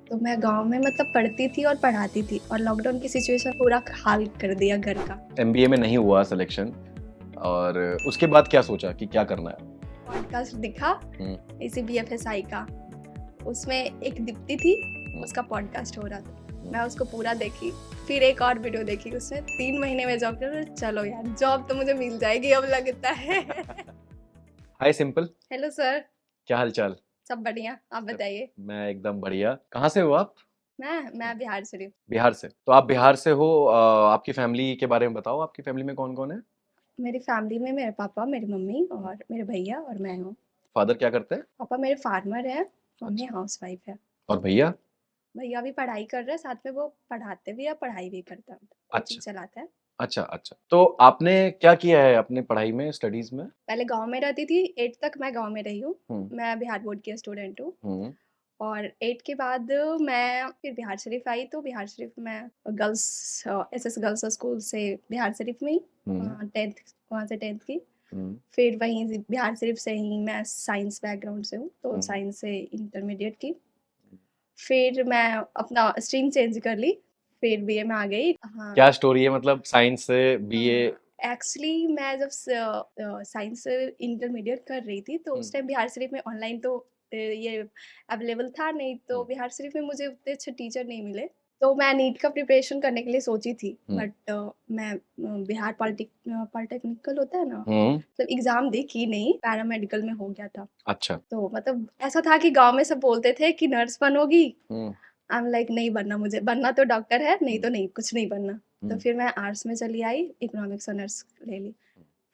तो मैं गाँव में मतलब पढ़ती थी और पढ़ाती थी और लॉकडाउन की सिचुएशन पूरा हाल कर दिया घर का। एमबीए में नहीं हुआ सिलेक्शन और उसके बाद क्या सोचा कि क्या करना है? पॉडकास्ट दिखा इसी बीएफएसआई का, उसमें एक दीप्ति थी, उसका पॉडकास्ट हो रहा था। मैं उसको पूरा देखी, फिर एक और वीडियो देखी, उसमें 3 महीने में जॉब कर, चलो यार जॉब तो मुझे मिल जाएगी अब लगता है। हाय सिंपल, हेलो सर, क्या हाल चाल? सब बढ़िया, आप बताइए। मैं एकदम बढ़िया। कहाँ से हो आप? मैं बिहार से हूँ। बिहार से। तो आप बिहार से हो, आपकी फैमिली के बारे में बताओ, आपकी फैमिली में कौन कौन है? मेरी फैमिली में मेरे पापा, मेरी मम्मी और मेरे भैया और मैं हूँ। फादर क्या करते हैं? पापा मेरे फार्मर है, मम्मी अच्छा। हाउसवाइफ है। और भैया? भैया भी पढ़ाई कर रहे हैं, साथ में वो पढ़ाते भी है, पढ़ाई भी करता है, कोचिंग अच्छा। चलाता है। अच्छा अच्छा, तो आपने क्या किया है अपने पढ़ाई में, स्टडीज में? पहले गांव में रहती थी, 8 तक मैं गांव में रही हूँ। हम्म। मैं बिहार बोर्ड की स्टूडेंट हूँ। हम्म। और 8 के बाद मैं फिर बिहार शरीफ आई, तो बिहार शरीफ में गर्ल्स एसएस गर्ल्स स्कूल से बिहार शरीफ में ही हम्म। 10th, वहाँ से 10th की। हम्म। फिर वहीं से बिहार शरीफ से ही मैं साइंस बैकग्राउंड से हूँ, तो हम्म। साइंस से इंटरमीडिएट की। फिर मैं अपना स्ट्रीम चेंज कर ली, फिर बीए में आ गई। हाँ। क्या स्टोरी है, मतलब साइंस से बीए? एक्चुअली मैं जब साइंस से इंटरमीडिएट कर रही थी, तो उस टाइम बिहार शरीफ में ऑनलाइन तो ये अवेलेबल था नहीं, तो बिहार शरीफ में मुझे उतने अच्छे टीचर नहीं मिले। तो मैं नीट का प्रिपरेशन करने के लिए सोची थी, बट मैं बिहार पॉलिटेक्निकल होता है ना, तो एग्ज़ाम दी, की नहीं, पैरामेडिकल में हो गया था। अच्छा। तो मतलब ऐसा था कि गाँव में सब बोलते थे कि नर्स बनोगी। हम्म। आई एम लाइक नहीं बनना मुझे, बनना तो डॉक्टर है, नहीं तो नहीं, कुछ नहीं बनना। तो फिर मैं आर्ट्स में चली आई, इकोनॉमिक्स ऑनर्स ले ली।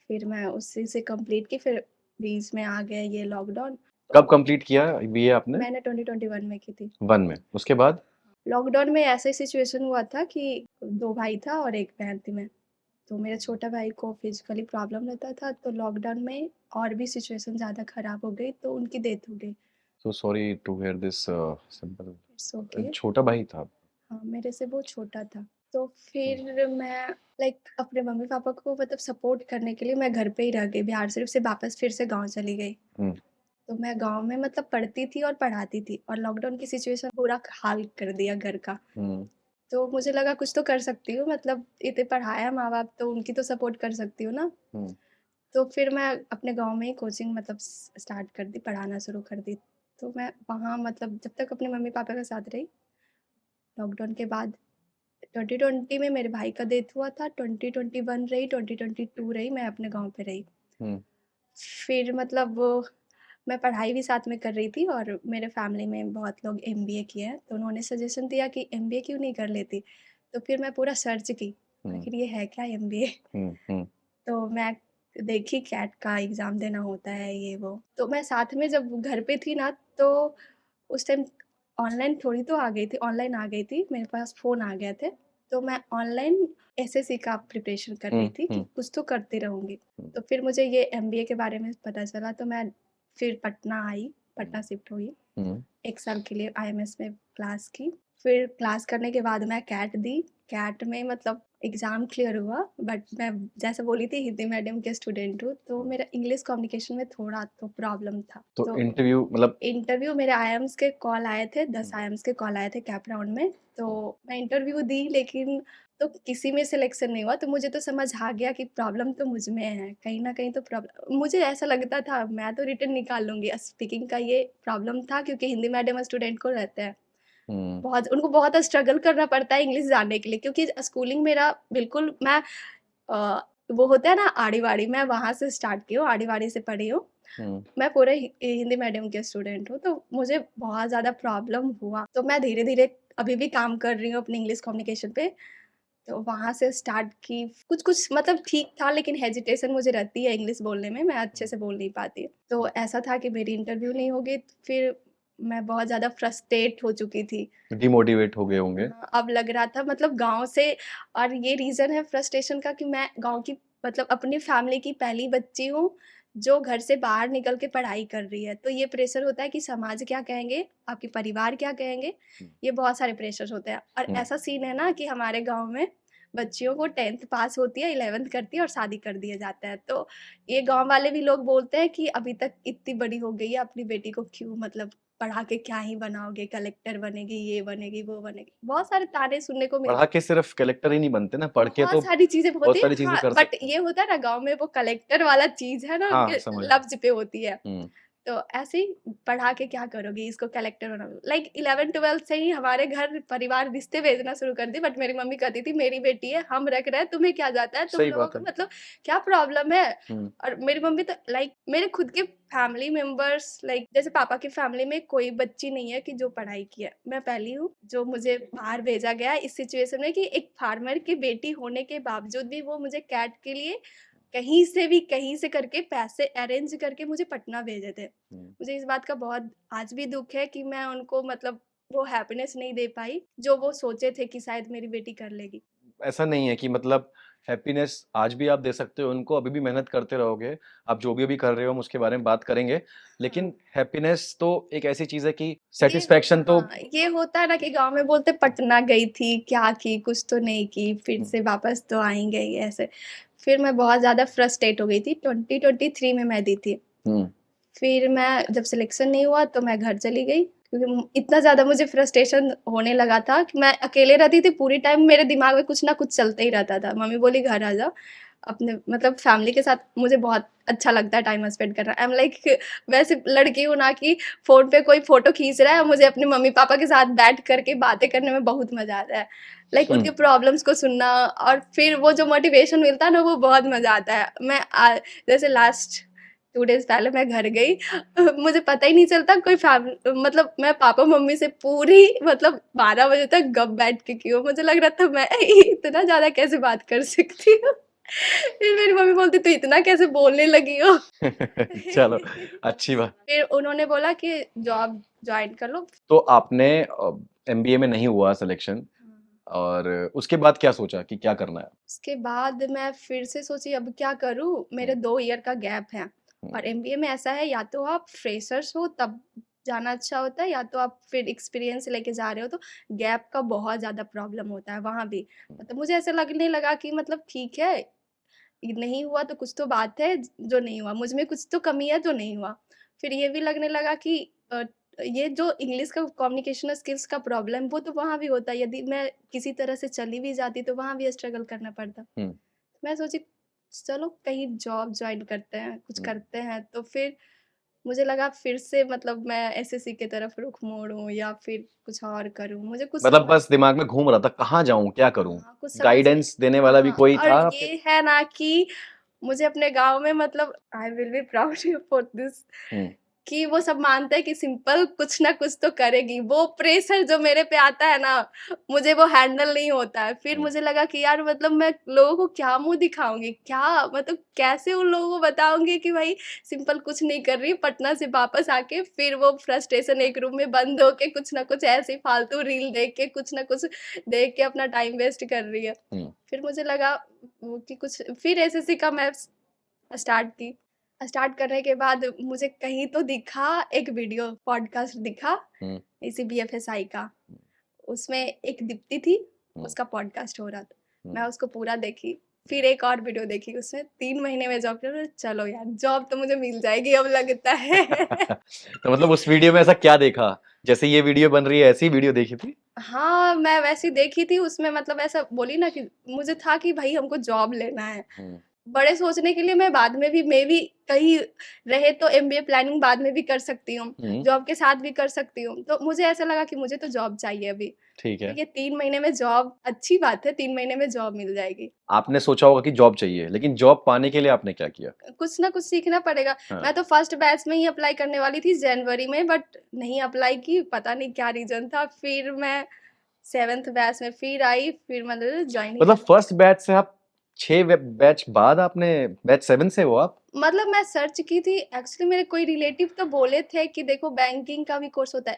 फिर मैं उसी से कंप्लीट की, फिर बीच में आ गया ये लॉकडाउन। कब तो कंप्लीट किया बीए आपने? मैंने 2021 में की थी। वन में, उसके बाद? लॉकडाउन में ऐसा ही सिचुएशन हुआ था कि 2 भाई था और 1 बहन थी मैं। तो मेरे छोटा भाई को फिज़िकली प्रॉब्लम रहता था, तो लॉकडाउन में और भी सिचुएशन ज़्यादा ख़राब हो गई, तो उनकी डेथ हो गई। So sorry to hear this simple. It's okay. छोटा भाई था? हाँ, मेरे से वो छोटा था। तो फिर मैं लाइक अपने मम्मी-पापा को मतलब सपोर्ट करने के लिए मैं घर पे ही रह गई, बिहार शरीफ से वापस फिर से गाँव चली गई। हम्म। तो मैं गाँव में मतलब पढ़ती थी और पढ़ाती थी और लॉकडाउन की सिचुएशन पूरा हाल कर दिया घर का। हम्म। तो मुझे लगा कुछ तो कर सकती हूँ, मतलब इतने पढ़ाया माँ-बाप, तो उनकी तो सपोर्ट कर सकती हूँ ना। हम्म। तो फिर मैं अपने गाँव में ही कोचिंग मतलब स्टार्ट कर दी, पढ़ाना शुरू कर दी। तो मैं वहाँ मतलब जब तक अपने मम्मी-पापा के साथ रही, लॉकडाउन के बाद 2020 में मेरे भाई का डेथ हुआ था, 2021 रही, 2022 रही, मैं अपने गाँव पे रही। हम्म। फिर मतलब मैं पढ़ाई भी साथ में कर रही थी और मेरे फैमिली में बहुत लोग एमबीए किए हैं, तो उन्होंने सजेशन दिया कि एमबीए क्यों नहीं कर लेती? तो फिर मैं पूरा सर्च की, हम्म। आखिर ये है क्या एमबीए? हम्म। तो मैं देखी कैट का एग्ज़ाम देना होता है ये वो। तो मैं साथ में जब घर पे थी ना, तो उस टाइम ऑनलाइन थोड़ी तो आ गई थी, ऑनलाइन आ गई थी, मेरे पास फ़ोन आ गए थे। तो मैं ऑनलाइन एसएससी का प्रिपरेशन कर रही थी कि कुछ तो करती रहूँगी। तो फिर मुझे ये एमबीए के बारे में पता चला, तो मैं फिर पटना आई, पटना शिफ्ट हुई। 1 साल के लिए आईएमएस में क्लास की। फिर क्लास करने के बाद मैं कैट दी। कैट में मतलब एग्ज़ाम क्लियर हुआ, बट मैं जैसे बोली थी हिंदी मीडियम की स्टूडेंट हूँ, तो मेरा इंग्लिश कम्युनिकेशन में थोड़ा तो प्रॉब्लम था। तो तो इंटरव्यू मतलब? इंटरव्यू मेरे आईएम्स के कॉल आए थे, 10 आईएम्स के कॉल आए थे कैप राउंड में, तो मैं इंटरव्यू दी, लेकिन तो किसी में सिलेक्शन नहीं हुआ। तो मुझे तो समझ आ गया कि प्रॉब्लम तो मुझ में है, कहीं न कहीं तो प्रॉब्लम मुझे ऐसा लगता था मैं तो रिटन निकाल लूँगी। स्पीकिंग का ये प्रॉब्लम था, क्योंकि हिंदी मीडियम स्टूडेंट को रहता है। बहुत उनको बहुत स्ट्रगल करना पड़ता है इंग्लिश जानने के लिए, क्योंकि स्कूलिंग मेरा बिल्कुल मैं अ, वो होता है ना आड़ी-बाड़ी, मैं वहाँ से स्टार्ट की हूँ, आड़ी-बाड़ी से पढ़ी हूँ। मैं पूरे हिंदी मीडियम की स्टूडेंट हूँ, तो मुझे बहुत ज़्यादा प्रॉब्लम हुआ। तो मैं धीरे-धीरे अभी भी काम कर रही हूँ अपनी इंग्लिश कम्युनिकेशन पे। तो वहाँ से स्टार्ट की, कुछ-कुछ मतलब ठीक था, लेकिन हेजिटेशन मुझे रहती है इंग्लिश बोलने में, मैं अच्छे से बोल नहीं पाती। तो ऐसा था कि मेरी इंटरव्यू नहीं हो गई, फिर मैं बहुत ज़्यादा फ्रस्ट्रेट हो चुकी थी। डिमोटिवेट हो गए होंगे? हाँ, अब लग रहा था मतलब गाँव से, और ये रीज़न है फ्रस्ट्रेशन का कि मैं गाँव की मतलब अपनी फैमिली की पहली बच्ची हूँ, जो घर से बाहर निकल के पढ़ाई कर रही है। तो ये प्रेशर होता है कि समाज क्या कहेंगे, आपके परिवार क्या कहेंगे, ये बहुत सारे प्रेशर्स होते हैं। और ऐसा सीन है ना कि हमारे गाँव में बच्चियों को 10th पास होती है, 11th करती है और शादी कर दिया जाता है। तो ये गाँव वाले भी लोग बोलते हैं कि अभी तक इतनी बड़ी हो गई है, अपनी बेटी को क्यों मतलब पढ़ा के क्या ही बनाओगे, कलेक्टर बनेगी, ये बनेगी, वो बनेगी। बहुत सारे ताने सुनने को पढ़ा मिलते के सिर्फ कलेक्टर ही नहीं बनते ना, पढ़ के बहुत तो सारी चीज़ें होती बहुत हैं सारी चीज़ें हाँ, कर बट सकते हैं। ये होता है ना गाँव में वो कलेक्टर वाला चीज़ है ना हाँ, उनके समझ गया। लफ्ज़ पे होती है। हुँ, तो ऐसे ही पढ़ा के क्या करोगी, इसको कलेक्टर बनाओगे। लाइक 11th-12th से ही हमारे घर परिवार रिश्ते भेजना शुरू कर दिए बट मेरी मम्मी कहती थी मेरी बेटी है, हम रख रहे हैं, तुम्हें क्या जाता है? तुम सही लोगों बात को है। मतलब क्या प्रॉब्लम है? हुँ, और मेरी मम्मी तो लाइक मेरे खुद के फैमिली मेंबर्स लाइक जैसे पापा की फैमिली में कोई बच्ची नहीं है कि जो पढ़ाई की है। मैं पहली हूँ जो मुझे बाहर भेजा गया इस सिचुएशन में कि एक फार्मर की बेटी होने के बावजूद भी वो मुझे कैट के लिए कहीं से करके पैसे अरेंज करके मुझे पटना भेजे थे। हुँ। मुझे इस बात का बहुत आज भी दुःख है कि मैं उनको मतलब वो हैप्पीनेस नहीं दे पाई, जो वो सोचे थे कि शायद मेरी बेटी कर लेगी। ऐसा नहीं है कि मतलब हैप्पीनेस आज भी आप दे सकते हो उनको, अभी भी मेहनत करते रहोगे। आप जो भी अभी कर रहे हो हम उसके बारे में बात करेंगे। हाँ। लेकिन हैप्पीनेस तो एक ऐसी चीज़ है कि ये सैटिस्फैक्शन तो हाँ, ये होता है ना कि गाँव में बोलते पटना गई थी, क्या की, कुछ तो नहीं की, फिर हुँ, से वापस तो आ ही गई ऐसे। फिर मैं बहुत ज़्यादा फ्रस्ट्रेट हो गई थी, 2023 में मैं दी थी। हुँ, फिर मैं जब सिलेक्शन नहीं हुआ तो मैं घर चली गई क्योंकि इतना ज़्यादा मुझे फ्रस्ट्रेशन होने लगा था कि मैं अकेले रहती थी पूरी टाइम मेरे दिमाग में कुछ ना कुछ चलता ही रहता था। मम्मी बोली घर आ जाओ, अपने मतलब फैमिली के साथ मुझे बहुत अच्छा लगता है टाइम स्पेंड करना। आई एम लाइक वैसे लड़की हूँ ना कि फ़ोन पे कोई फ़ोटो खींच रहा है, मुझे अपने मम्मी-पापा के साथ बैठ कर के बातें करने में बहुत मज़ा आता है। लाइक हुँ। उनके प्रॉब्लम्स को सुनना और फिर वो जो मोटिवेशन मिलता है ना वो बहुत मज़ा आता है। जैसे लास्ट 2 डेज़ पहले मैं घर गई मुझे पता ही नहीं चलता कोई मतलब मैं पापा-मम्मी से पूरी मतलब 12 बजे तक गप बैठ के की हूँ। मुझे लग रहा था मैं इतना ज़्यादा कैसे बात कर सकती हूँ। फिर मेरी मम्मी बोलती तू इतना कैसे बोलने लगी हो? चलो, अच्छी बात। फिर उन्होंने बोला कि जॉब जॉइन कर लो। तो आपने एमबीए में नहीं हुआ सिलेक्शन और उसके बाद क्या सोचा कि क्या करना है? उसके बाद मैं फिर से सोची अब क्या करूँ? मेरे हुँ, 2 ईयर का गैप है हुँ, और एमबीए में ऐसा है या तो आप फ्रेशर्स हो तब जाना अच्छा होता है या तो आप फिर एक्सपीरियंस लेके जा रहे हो तो गैप का बहुत ज़्यादा प्रॉब्लम होता है वहाँ भी। हुँ। मतलब मुझे ऐसा लगने लगा कि मतलब ठीक है, ये नहीं हुआ तो कुछ तो बात है जो नहीं हुआ, मुझ में कुछ तो कमी है जो नहीं हुआ। फिर ये भी लगने लगा कि ये जो इंग्लिश का कम्युनिकेशन स्किल्स का प्रॉब्लम वो तो वहाँ भी होता है, यदि मैं किसी तरह से चली भी जाती तो वहाँ भी स्ट्रगल करना पड़ता। हुँ, मैं सोची चलो कहीं जॉब जॉइन करते हैं, कुछ हुँ। करते हैं तो फिर मुझे लगा फिर से मतलब मैं एसएससी की तरफ रुख मोड़ूँ या फिर कुछ और करूँ, मुझे कुछ मतलब समझ बस दिमाग में घूम रहा था, कहाँ जाऊँ, क्या करूँ? हाँ, कुछ समझ नहीं गाइडेंस देने वाला भी हाँ, कोई और था आपके ये है ना कि मुझे अपने गाँव में मतलब I will be proud for this हुँ, कि वो सब मानते हैं कि सिंपल कुछ ना कुछ तो करेगी। वो प्रेशर जो मेरे पे आता है ना, मुझे वो हैंडल नहीं होता है। फिर हुँ, मुझे लगा कि यार मतलब मैं लोगों को क्या मुँह दिखाऊँगी? क्या मतलब कैसे उन लोगों को बताऊँगी कि भाई सिंपल कुछ नहीं कर रही, पटना से वापस आके फिर वो फ्रस्ट्रेशन एक रूम में बंद होके कुछ ना कुछ ऐसे ही फालतू रील देख के, कुछ ना कुछ देख के अपना टाइम वेस्ट कर रही है। हुँ, फिर मुझे लगा वो कि कुछ फिर एसएससी का मैं स्टार्ट की। स्टार्ट करने के बाद मुझे कहीं तो दिखा एक वीडियो पॉडकास्ट दिखा, हुँ, इसी बीएफएसआई का। उसमें एक दीप्ति थी, हुँ, उसका पॉडकास्ट हो रहा था। मैं हुँ। उसको पूरा देखी, फिर एक और वीडियो देखी, उसमें 3 महीने में जॉब कर चलो यार जॉब तो मुझे मिल जाएगी अब लगता है। तो मतलब उस वीडियो में ऐसा क्या देखा? जैसे ये वीडियो बन रही है ऐसी वीडियो देखी थी? हाँ, मैं वैसी देखी थी उसमें मतलब ऐसा बोली ना कि मुझे था कि भई हमको जॉब लेना है। हुँ, बड़े सोचने के लिए मैं बाद में भी मेबी कहीं रहे तो एमबीए प्लानिंग बाद में भी कर सकती हूँ, हुँ, जॉब के साथ भी कर सकती हूँ। तो मुझे ऐसा लगा कि मुझे तो जॉब चाहिए अभी, ठीक है। क्योंकि 3 महीने में जॉब अच्छी बात है, 3 महीने में जॉब मिल जाएगी। आपने सोचा होगा कि जॉब चाहिए, लेकिन जॉब पाने के लिए आपने क्या किया? कुछ ना कुछ सीखना पड़ेगा। हाँ, मैं तो फर्स्ट बैच में ही अप्लाई करने वाली थी जनवरी में बट नहीं अप्लाई की, पता नहीं क्या रीज़न था। फिर मैं 7th बैच में फिर आई, फिर मतलब जॉइन ही मतलब कर फर्स्ट बैच से आप 6 बैच बाद आपने बैच 7 से हो आप? मतलब मैं सर्च की थी एक्चुअली मेरे कोई रिलेटिव तो बोले थे कि देखो बैंकिंग का भी कोर्स होता है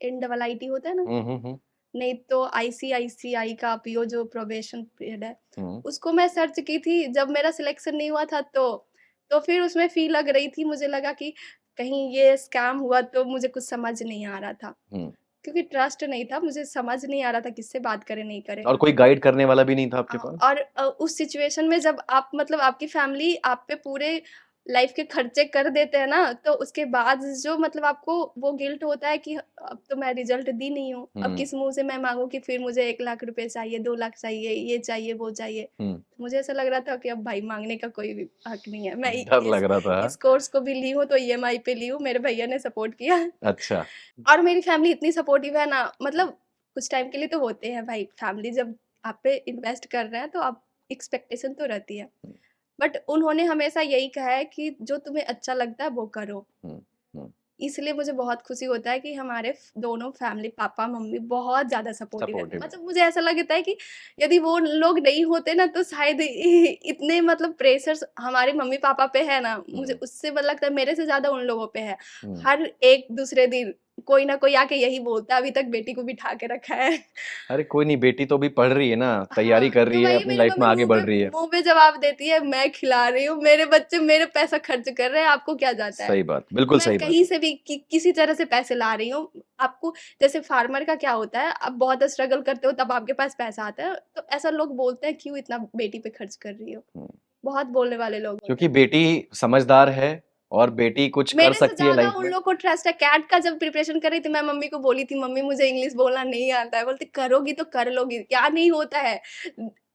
एनआईटी होता है ना, हुँ, हुँ, हुँ, नहीं तो आईसीआईसीआई का पीओ जो प्रोबेशन पीरियड है, हुँ, उसको मैं सर्च की थी। जब मेरा सिलेक्शन नहीं हुआ था तो फिर उसमें फ़ी लग रही थी। मुझे लगा कि कहीं ये स्कैम हुआ तो मुझे कुछ समझ नहीं आ रहा था, हुँ। क्योंकि ट्रस्ट नहीं था, मुझे समझ नहीं आ रहा था किससे बात करें, नहीं करें। और कोई गाइड करने वाला भी नहीं था आपके पास? और उस सिचुएशन में जब आप मतलब आपकी फैमिली आप पे पूरे लाइफ के खर्चे कर देते हैं ना, तो उसके बाद जो मतलब आपको वो गिल्ट होता है कि अब तो मैं रिजल्ट दी नहीं हूँ, अब हुँ, किस मुँह से मैं माँगूँ कि फिर मुझे 1 लाख रुपए चाहिए, 2 लाख चाहिए, ये चाहिए, वो चाहिए। हुँ। मुझे ऐसा लग रहा था कि अब भाई माँगने का कोई भी हक नहीं है। मैं इ डर लग रहा था, इस कोर्स को भी ली हूँ तो ईएमआई पे ली हूँ, मेरे भैया ने सपोर्ट किया अच्छा। और मेरी फैमिली इतनी सपोर्टिव है ना, मतलब कुछ टाइम के लिए तो होते हैं भाई, फैमिली जब आप पे इन्वेस्ट कर रहे हैं तो आप एक्सपेक्टेशन तो रहती है। हुँ, बट उन्होंने हमेशा यही कहा है कि जो तुम्हें अच्छा लगता है वो करो। हुँ, हुँ। इसलिए मुझे बहुत खुशी होता है कि हमारे दोनों फैमिली पापा-मम्मी बहुत ज़्यादा सपोर्टिव है। सपोर्टिव है। मतलब मुझे ऐसा लगता है कि यदि वो लोग नहीं होते ना तो शायद इतने मतलब प्रेशर्स हमारे मम्मी-पापा पे है ना, मुझे हुँ, उससे मतलब लगता है मेरे से ज़्यादा उन लोगों पे है। हुँ। हर एक दूसरे दिन कोई ना कोई आके यही बोलता है, अभी तक बेटी को बिठा के रखा है। अरे कोई नहीं, बेटी तो अभी पढ़ रही है ना, तैयारी हाँ, कर तो रही है, वही अपनी मेरी लाइफ मम्मी में आगे बढ़ रही है। मुँह पे जवाब देती है, मैं खिला रही हूँ, मेरे बच्चे मेरे पैसा खर्च कर रहे हैं, आपको क्या जाता है? सही बात, बिल्कुल मैं सही बात। कहीं से भी किसी तरह से पैसे ला रही हूँ। आपको जैसे फार्मर का क्या होता है, आप बहुत स्ट्रगल करते हो तब आपके पास पैसा आता है, तो ऐसा लोग बोलते हैं क्यों इतना बेटी पे खर्च कर रही हो? हुँ, बहुत बोलने वाले लोग होते क्योंकि हैं। बेटी समझदार है और बेटी कुछ कर मेरे से सकती है ज़्यादा लाइफ उन में। लोग को ट्रस्ट है, कैट का जब प्रिपरेशन कर रही थी, मैं मम्मी को बोली थी, "मम्मी मुझे इंग्लिश बोलना नहीं आता है।" बोलती, "करोगी तो कर लोगी, क्या नहीं होता है?"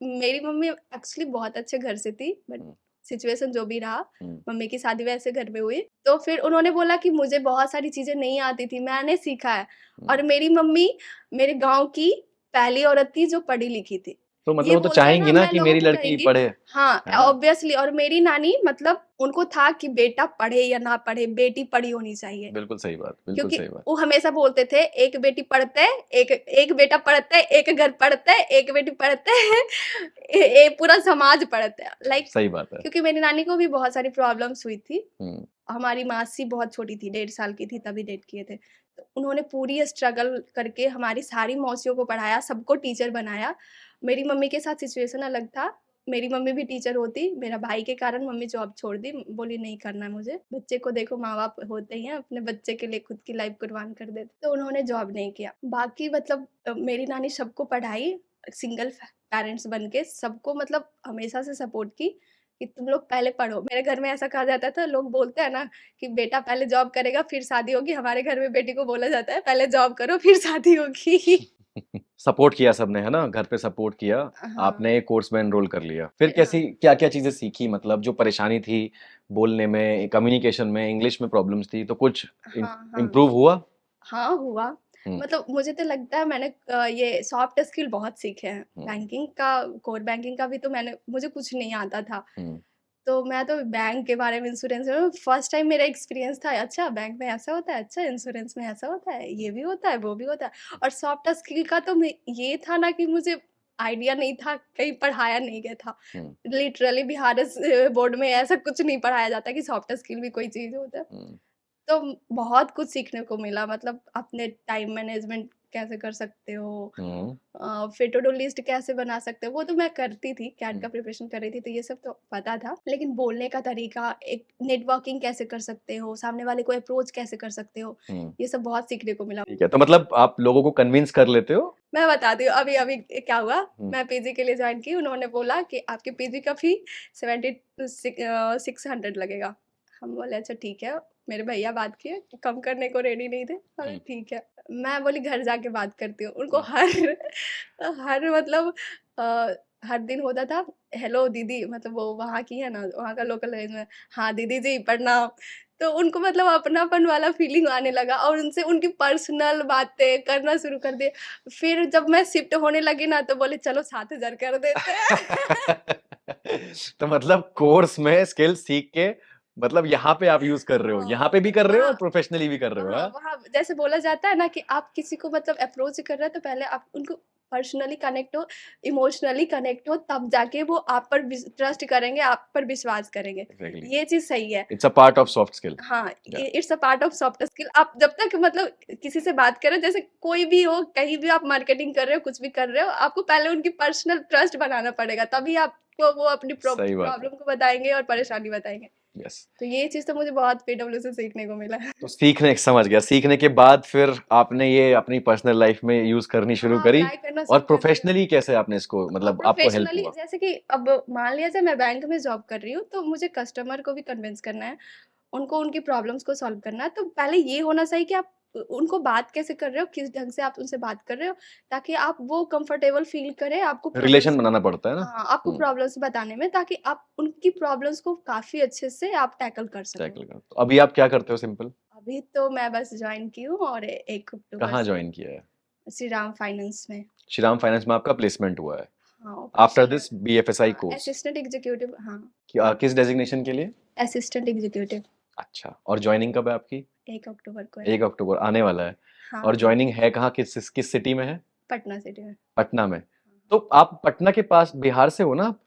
मेरी मम्मी एक्चुअली बहुत अच्छे घर से थी, बट हुँ, सिचुएशन जो भी रहा, हुँ, मम्मी की शादी वैसे घर में हुई। तो फिर उन्होंने बोला कि मुझे बहुत सारी चीज़ें नहीं आती थी, मैंने सीखा है और हुँ। मेरी मम्मी मेरे गाँव की पहली औरत थी जो पढ़ी-लिखी थी। तो मतलब ये वो तो बोलते हैं ना चाहेंगी ना मैं कि लोगों मेरी को लड़की कहेंगी पढ़े, हाँ, है ना? ऑब्वियसली और मेरी नानी मतलब उनको था कि बेटा पढ़े या ना पढ़े, बेटी पढ़ी होनी चाहिए। बिल्कुल सही बात, बिल्कुल क्योंकि सही बात। वो हमेशा बोलते थे, "एक बेटी पढ़ते, एक बेटा पढ़ते, एक घर पढ़ते, एक बेटी पढ़ते, पूरा समाज पढ़ते।" लाइक सही बात है। क्योंकि मेरी नानी को भी बहुत सारी प्रॉब्लम्स हुई थी। हुँ, हमारी मासी बहुत छोटी थी, 1.5 साल की थी तभी डेथ किए थे। तो उन्होंने पूरी स्ट्रगल करके हमारी सारी मौसियों को पढ़ाया, सबको टीचर बनाया। मेरी मम्मी के साथ सिचुएशन अलग था। मेरी मम्मी भी टीचर होती, मेरा भाई के कारण मम्मी जॉब छोड़ दी, बोली नहीं करना है मुझे। बच्चे को देखो माँ-बाप होते ही हैं, अपने बच्चे के लिए खुद की लाइफ कुर्बान कर देते। तो उन्होंने जॉब नहीं किया। बाकी मतलब मेरी नानी सबको पढ़ाई, सिंगल पेरेंट्स बन के सबको मतलब हमेशा से सपोर्ट की कि तुम लोग पहले पढ़ो। मेरे घर में ऐसा कहा जाता था, लोग बोलते हैं ना कि बेटा पहले जॉब करेगा फिर शादी होगी, हमारे घर में बेटी को बोला जाता है पहले जॉब करो फिर शादी होगी। सपोर्ट किया सबने, है ना? घर पे सपोर्ट किया, हाँ, आपने कोर्स में एनरोल कर लिया। फिर हाँ। कैसी क्या-क्या चीज़ें सीखी मतलब जो परेशानी थी बोलने में, कम्युनिकेशन में, इंग्लिश में प्रॉब्लम्स थी, तो कुछ हाँ, हाँ। इम्प्रूव हुआ? हाँ, हुआ। हुँ, मतलब मुझे तो लगता है मैंने ये सॉफ्ट स्किल बहुत सीखे हैं। हुँ, बैंकिंग का कोर बैंकिंग का भी तो मुझे कुछ नहीं आता था। हुँ, तो मैं तो बैंक के बारे में इंश्योरेंस में फर्स्ट टाइम मेरा एक्सपीरियंस था, अच्छा बैंक में ऐसा होता है, अच्छा इंश्योरेंस में ऐसा होता है, ये भी होता है, वो भी होता है। और सॉफ्ट स्किल का तो मैं ये था ना कि मुझे आइडिया नहीं था, कहीं पढ़ाया नहीं गया था। हुँ, लिटरली बिहार बोर्ड में ऐसा कुछ नहीं पढ़ाया जाता कि सॉफ्ट स्किल भी कोई चीज़ होता है। हुँ, तो बहुत कुछ सीखने को मिला मतलब अपने टाइम मैनेजमेंट कैसे कर सकते हो हुँ, फिर टू डू लिस्ट कैसे बना सकते हो वो तो मैं करती थी कैट हुँ, का प्रिपरेशन कर रही थी तो ये सब तो पता था लेकिन बोलने का तरीका एक नेटवर्किंग कैसे कर सकते हो सामने वाले को अप्रोच कैसे कर सकते हो हुँ। ये सब बहुत सीखने को मिला ठीक है, तो मतलब आप लोगों को कन्विंस कर लेते हो? मैं बताती हूँ अभी अभी क्या हुआ हुँ, मैं पीजी के लिए ज्वाइन की उन्होंने बोला कि आपके पीजी का फी 600 लगेगा हम बोले अच्छा ठीक है मेरे भैया बात किए कम करने को रेडी नहीं थे अरे हुँ, ठीक है मैं बोली घर जाके बात करती हूँ उनको हुँ। हर हर मतलब अ, हर दिन होता था हेलो दीदी मतलब वो वहाँ की है ना वहाँ का लोकल लैंग्वेज में हाँ दीदी जी प्रणाम तो उनको मतलब अपनापन वाला फीलिंग आने लगा और उनसे उनकी पर्सनल बातें करना शुरू कर दिए फिर जब मैं शिफ्ट होने लगी ना तो बोले चलो 7,000 कर देते हैं तो मतलब कोर्स में स्किल सीख के मतलब यहाँ पे आप यूज़ कर रहे हो। हाँ, यहाँ पे भी कर रहे हो और वहाँ प्रोफेशनली भी कर रहे हो, वहाँ हाँ? वहाँ जैसे बोला जाता है ना कि आप किसी को मतलब अप्रोच कर रहे हैं तो पहले आप उनको पर्सनली कनेक्ट हो, इमोशनली कनेक्ट हो तब जाके वो आप पर ट्रस्ट करेंगे, आप पर विश्वास करेंगे। एग्ज़ैक्टली। ये चीज़ सही है। It's a part of soft skill. हाँ, या it's a part of soft skill आप जब तक मतलब किसी से बात कर रहे हो जैसे कोई भी हो, कहीं भी आप मार्केटिंग कर रहे हो, कुछ भी कर रहे हो, आपको पहले उनकी पर्सनल ट्रस्ट बनाना पड़ेगा, तभी आपको वो अपनी सही बात है। प्रॉब्लम को बताएँगे और परेशानी बताएँगे। यस। तो ये चीज़ तो मुझे बहुत पीडब्ल्यू से सीखने को मिला। तो सीखने समझ गया, सीखने के बाद फिर आपने ये अपनी पर्सनल लाइफ में यूज करनी शुरू हाँ, करी। अप्लाई करना और शुरू कर दिया। प्रोफेशनली कैसे आपने इसको, और मतलब आपको हेल्प प्रोफेशनली हुआ? जैसे कि अब मान लीजिए मैं बैंक में जॉब कर रही हूँ, तो मुझे कस्टमर को भी कन्विंस करना है, उनको उनकी प्रॉब्लम्स को सॉल्व करना है। तो पहले ये होना चाहिए कि आप उनको बात कैसे कर रहे हो, किस ढंग से आप उनसे बात कर रहे हो, ताकि आप वो कंफर्टेबल फ़ील करें आपको रिलेशन प्रॉब्लम्स बनाना पड़ता है ना? हाँ, आपको प्रॉब्लम्स बताने में, ताकि आप उनकी प्रॉब्लम्स को काफ़ी अच्छे से आप टैकल कर सको। टैकल कर, तो अभी आप क्या करते हो सिंपल? अभी तो मैं बस जॉइन की हूँ और 1 अक्टूबर कहाँ से ज्वाइन किया है? श्री राम फाइनेंस में। श्रीराम फाइनेंस में आपका प्लेसमेंट हुआ है? हाँ, आफ्टर ऑफिशियल है। दिस बीएफएसआई हाँ, कोर्स? असिस्टेंट एग्जीक्यूटिव हाँ, किस डेजिग्नेशन के लिए? असिस्टेंट एग्जीक्यूटिव अच्छा, और ज्वाइनिंग कब है आपकी? 1 अक्टूबर को है। 1 अक्टूबर आने वाला है। हाँ, और हाँ, ज्वाइनिंग है कहाँ, किस सिटी में है? पटना सिटी में। पटना में। तो आप पटना के पास, बिहार से हो ना आप?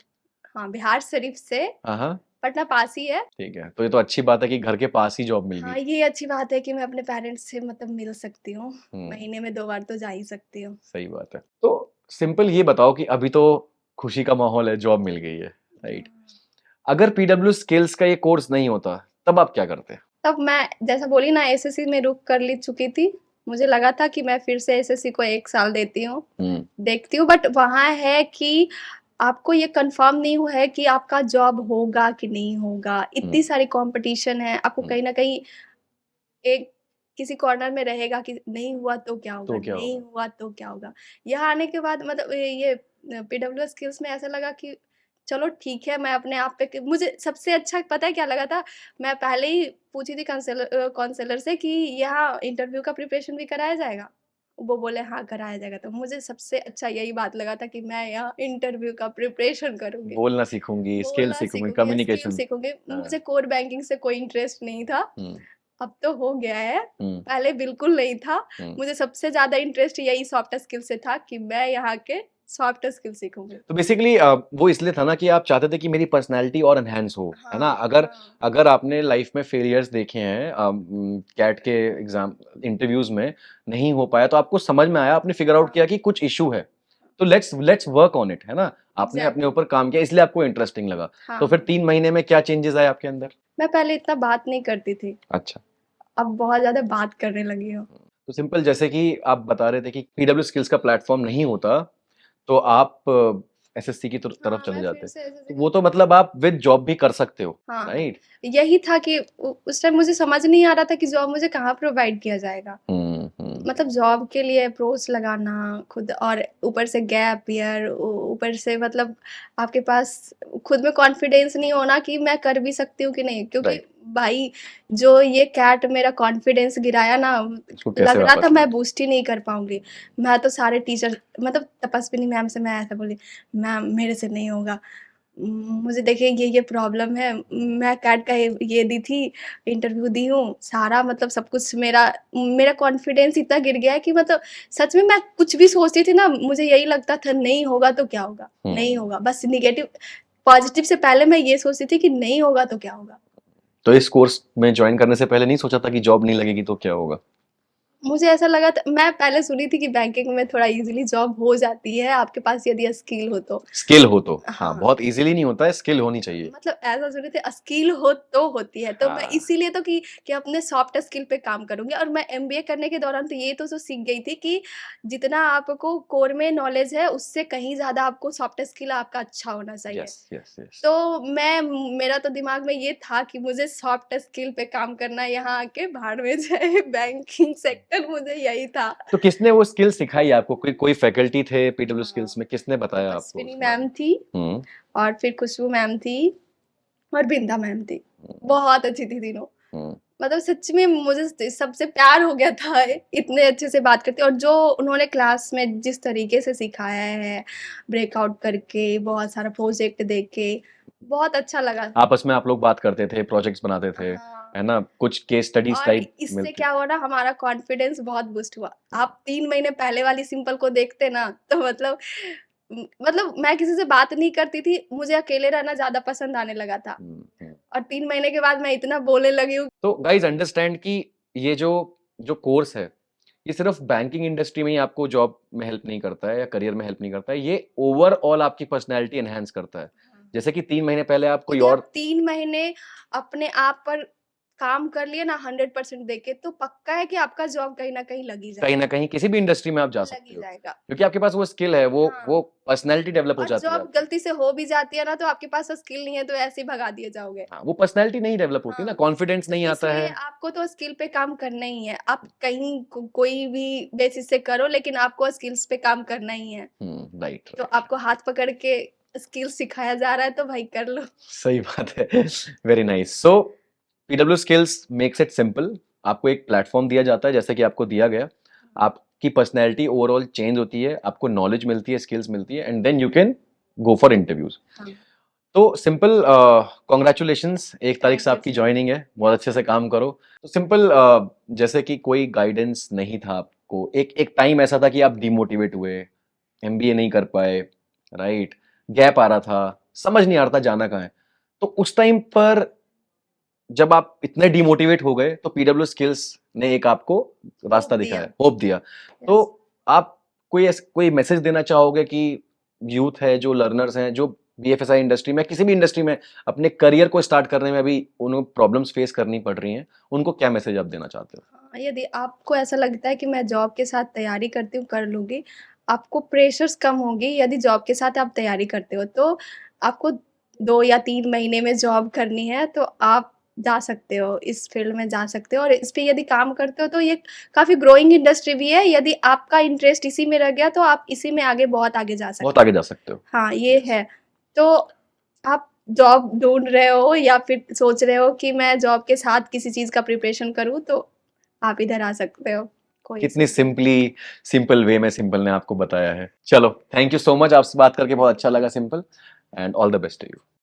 हाँ, बिहार शरीफ से हाँ, हाँ। पटना पास ही है। ठीक है, तो ये तो अच्छी बात है कि घर के पास ही जॉब मिल हाँ, गई। ये अच्छी बात है कि मैं अपने पेरेंट्स से मतलब मिल सकती हूँ। हम्म। महीने में 2 बार तो जा ही सकती हूँ। सही बात है। तो सिंपल ये बताओ कि अभी तो खुशी का माहौल है, जॉब मिल गई है, राइट? अगर पीडब्ल्यू स्किल्स का ये कोर्स नहीं होता, तब आप क्या करते? तब मैं जैसा बोली ना एसएससी में रुक कर ली चुकी थी। मुझे लगा था कि मैं फिर से एसएससी को 1 साल देती हूँ, देखती हूँ, बट वहाँ है कि आपको ये कन्फर्म नहीं हुआ है कि आपका जॉब होगा कि नहीं होगा। इतनी सारी कॉम्पिटिशन है, आपको कहीं न कहीं एक किसी कॉर्नर में रहेगा कि नहीं हुआ तो क्या होगा, तो क्या नहीं होगा? हुआ तो क्या होगा। यहाँ आने के बाद मतलब ये पीडब्ल्यू स्किल्स में ऐसा लगा कि चलो ठीक है, मैं अपने आप पे मुझे सबसे अच्छा पता है क्या लगा था? मैं पहले ही पूछी थी काउंसलर से कि यहाँ इंटरव्यू का प्रिपरेशन भी कराया जाएगा? वो बोले हाँ, कराया जाएगा। तो मुझे सबसे अच्छा यही बात लगा था कि मैं यहाँ इंटरव्यू का प्रिपरेशन करूँगी। बोलना सीखूंगी, स्किल बोलना सीखूंगी, सीखूँगी, स्किल कम्युनिकेशन। सीखूँगी। हाँ। मुझे कोर बैंकिंग से कोई इंटरेस्ट नहीं था। हम्म। अब तो हो गया है, हम्म। पहले बिल्कुल नहीं था। हम्म। मुझे सबसे ज़्यादा इंटरेस्ट यही सॉफ्ट स्किल से था कि मैं यहाँ के सॉफ्ट स्किल सीखूँगी। तो बेसिकली वो इसलिए था ना कि आप चाहते थे कि मेरी पर्सनालिटी और एनहांस हो, है ना? हाँ, अगर हाँ। अगर आपने लाइफ में फेलियर्स देखे हैं, कैट के एग्जाम इंटरव्यूज में नहीं हो पाया, तो आपको समझ में आया, आपने फिगर आउट हाँ, किया कि कुछ इशू है, तो let's let's work on it, है ना? आपने अपने एग्ज़ैक्टली। ऊपर काम किया, इसलिए आपको इंटरेस्टिंग लगा। तो हाँ, फिर हाँ। 3 महीने में क्या चेंजेस आए आपके अंदर? मैं पहले इतना बात नहीं करती थी, अच्छा। अब बहुत ज़्यादा बात करने लगी हूँ। तो सिंपल, जैसे कि आप बता रहे थे कि पीडब्ल्यू स्किल्स का प्लेटफॉर्म नहीं होता, तो आप एसएससी की तरफ हाँ, चले मैं फिर जाते। से तो एसएससी वो तो मतलब आप विद जॉब भी कर सकते हो, हाँ, हाँ। राइट? यही था कि उस टाइम मुझे समझ नहीं आ रहा था कि जॉब मुझे कहाँ प्रोवाइड किया जाएगा। हम्म। मतलब जॉब के लिए अप्रोच लगाना खुद और ऊपर से गैप ईयर ऊपर से मतलब आपके पास खुद में कॉन्फिडेंस नहीं होना कि मैं कर भी सकती हूँ कि नहीं, क्योंकि राइट। भाई जो ये कैट मेरा कॉन्फिडेंस गिराया ना, इसको लग कैसे रहा था वापस मैं लाए? बूस्ट ही नहीं कर पाऊंगी। मैं तो सारे टीचर मतलब तपस्विनी मैम से मैं ऐसा बोली, मैम मेरे से नहीं होगा। मुझे देखिए ये प्रॉब्लम है, मैं कैट का ये दी थी, इंटरव्यू दी हूँ, सारा मतलब सब कुछ मेरा मेरा कॉन्फिडेंस इतना गिर गया है कि मतलब सच में मैं कुछ भी सोचती थी ना, मुझे यही लगता था नहीं होगा तो क्या होगा? नहीं होगा, बस नेगेटिव पॉज़िटिव से पहले मैं ये सोचती थी कि नहीं होगा तो क्या होगा? तो इस कोर्स में ज्वाइन करने से पहले नहीं सोचा था कि जॉब नहीं लगेगी तो क्या होगा? मुझे ऐसा लगा था, मैं पहले सुनी थी कि बैंकिंग में थोड़ा ईज़िली जॉब हो जाती है, आपके पास यदि स्किल हो तो। स्किल हो तो, हाँ, हाँ। बहुत इजीली नहीं होता है, स्किल होनी चाहिए। मतलब ऐसा सुने थे स्किल हो तो होती है, तो मैं हाँ। इसीलिए तो कि अपने सॉफ्ट स्किल पे काम करूँगी। और मैं एमबीए करने के दौरान तो ये तो सीख गई थी कि जितना आपको कोर में नॉलेज है, उससे कहीं ज़्यादा आपको सॉफ्ट स्किल आपका अच्छा होना चाहिए। Yes, yes, yes. तो मेरा तो दिमाग में ये था कि मुझे सॉफ्ट स्किल पे काम करना है, यहाँ आके भाड़ में जाए बैंकिंग सेक्टर, मुझे यही था। तो किसने वो स्किल सिखाई आपको? कोई कोई फैकल्टी थे पीडब्ल्यू स्किल्स हाँ, में, किसने बताया आपको तपस्विनी उसके बारे मैम में? थी हम्म। और फिर खुशबू मैम थी और बिंदा मैम थी। हम्म। बहुत अच्छी थी तीनों। हम्म। मतलब सच में मुझे सबसे प्यार हो गया था, इतने अच्छे से बात करते और जो उन्होंने क्लास में जिस तरीके से सिखाया है, ब्रेकआउट करके, बहुत सारा प्रोजेक्ट देके, बहुत अच्छा लगा। आपस में आप लोग बात करते थे, प्रोजेक्ट्स बनाते थे, हाँ, है ना? कुछ केस स्टडीज और टाइप इससे मिलती? क्या हुआ ना, हमारा कॉन्फिडेंस बहुत बूस्ट हुआ। आप 3 महीने पहले वाली सिंपल को देखते ना, तो मतलब मतलब मैं किसी से बात नहीं करती थी, मुझे अकेले रहना ज़्यादा पसंद आने लगा था। हम्म। और 3 महीने के बाद मैं इतना बोलने लगी हूँ। तो गाइस अंडरस्टैंड कि ये जो जो कोर्स है, ये सिर्फ बैंकिंग इंडस्ट्री में ही आपको जॉब में हेल्प नहीं करता है या करियर में हेल्प नहीं करता है, ये ओवरऑल आपकी पर्सनैलिटी एनहांस करता है। जैसे कि 3 महीने पहले आप कोई यदि और आप 3 महीने अपने आप पर काम कर लिए ना 100% देके, तो पक्का है कि आपका जॉब कहीं न कहीं लग ही कहीं न जाएगा, कहीं किसी भी इंडस्ट्री में आप जा लग ही सकते हो। जाएगा। क्योंकि आपके पास वो स्किल है, वो हाँ, पर्सनैलिटी डेवलप हो और जाती है जॉब आपकी। गलती से हो भी जाती है ना, तो आपके पास स्किल नहीं है, तो ऐसे ही भगा दिए जाओगे। हाँ, वो पर्सनैलिटी नहीं डेवलप होती ना, हाँ, कॉन्फिडेंस तो नहीं आता इसलिए है। आपको तो स्किल पे काम करना ही है। आप कहीं कोई भी बेसिस से करो, लेकिन आपको स्किल्स पे काम करना ही है। राइट, तो राइट। आपको हाथ पकड़ के स्किल सिखाया जा रहा है, तो भाई कर लो। सही बात है। Very nice. So PW skills makes it simple. आपको एक प्लेटफ़ॉर्म दिया जाता है जैसे कि आपको दिया गया। आपकी पर्सनैलिटी ओवरऑल चेंज होती है, आपको नॉलेज मिलती है, स्किल्स मिलती है and then you can go for interviews. हाँ, तो सिंपल कांग्रेचुलेशंस 1 तारीख से थैंक यू आपकी सो जॉइनिंग है, बहुत अच्छे से काम करो। तो सिंपल जैसे कि कोई गाइडेंस नहीं था आपको, एक एक टाइम ऐसा था कि आप डिमोटिवेट हुए, एमबीए नहीं कर पाए, राइट? गैप आ रहा था, समझ नहीं आ रहा था जाना कहाँ है। तो उस टाइम पर जब आप इतने डिमोटिवेट हो गए, तो पीडब्ल्यू स्किल्स ने एक आपको होप रास्ता दिया। दिखाया, होप दिया। तो यस। आप कोई मैसेज देना चाहोगे कि यूथ है, जो लर्नर्स हैं, जो बीएफएसआई इंडस्ट्री में, किसी भी इंडस्ट्री में अपने करियर को स्टार्ट करने में अभी उन्हें प्रॉब्लम्स फेस करनी पड़ रही हैं, उनको क्या मैसेज आप देना चाहते हो? हाँ, यदि आपको ऐसा लगता है कि मैं जॉब के साथ तैयारी करती हूँ, कर लूँगी, आपको प्रेशर्स कम होगी यदि जॉब के साथ आप तैयारी करते हो। तो आपको 2 या 3 महीने में जॉब करनी है, तो आप जा सकते हो, इस फ़ील्ड में जा सकते हो, और इस पे यदि काम करते हो, तो ये काफ़ी ग्रोइंग इंडस्ट्री भी है। यदि आपका इंटरेस्ट इसी में रह गया, तो आप इसी में बहुत आगे जा बहुत सकते आगे हो। जा सकते हो। हाँ, ये यस। है। तो आप जॉब ढूँढ रहे हो या फिर सोच रहे हो कि मैं जॉब के साथ किसी चीज़ का प्रिपरेशन करूँ, तो आप इधर आ सकते हो, कोई कितनी इश्यू नहीं है। सिंपल वे में सिंपल ने आपको बताया है। चलो, थैंक यू सो मच, आपसे बात करके बहुत अच्छा लगा simple, and all the best to you.